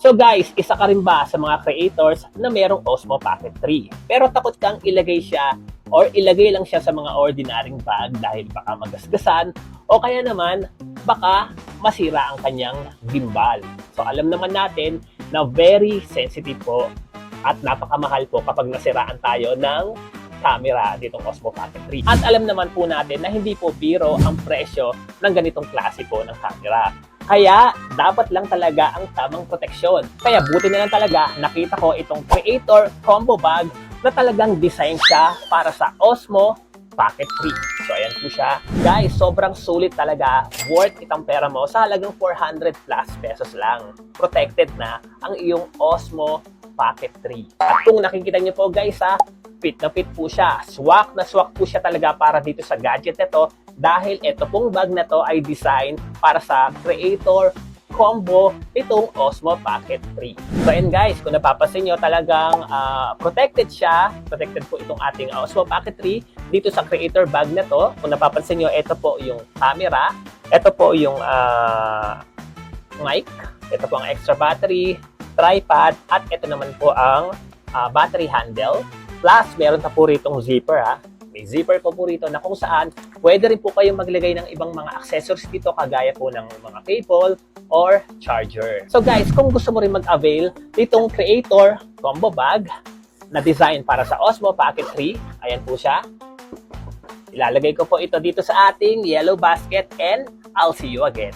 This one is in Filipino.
So guys, isa ka rin ba sa mga creators na merong Osmo Pocket 3? Pero takot kang ilagay siya or ilagay lang siya sa mga ordinaryong bag dahil baka magasgasan o kaya naman baka masira ang kanyang gimbal. So alam naman natin na very sensitive po at napakamahal po kapag nasiraan tayo ng camera ditong Osmo Pocket 3. At alam naman po natin na hindi po biro ang presyo ng ganitong klase po ng camera. Kaya dapat lang talaga ang tamang proteksyon. Kaya buti na lang talaga nakita ko itong Creator Combo Bag na talagang design siya para sa Osmo Pocket 3. So ayan po siya. Guys, sobrang sulit talaga. Worth itang pera mo sa halagang 400 plus pesos lang. Protected na ang iyong Osmo Pocket 3. At kung nakikita niyo po guys fit na fit po siya. Swak na swak po siya talaga para dito sa gadget nito dahil ito pong bag na to ay design para sa Creator Combo itong Osmo Pocket 3. So ayan guys, kung napapansin nyo talagang protected siya. Protected po itong ating Osmo Pocket 3 dito sa Creator bag na to. Kung napapansin nyo, ito po yung camera. Ito po yung mic. Ito po ang extra battery, tripod, at ito naman po ang battery handle. Plus, meron pa po ritong zipper May zipper po rito na kung saan pwede rin po kayong maglagay ng ibang mga accessories dito kagaya po ng mga cable or charger. So guys, kung gusto mo rin mag-avail ditong Creator Combo Bag na design para sa Osmo Pocket 3, ayan po siya. Ilalagay ko po ito dito sa ating yellow basket and I'll see you again.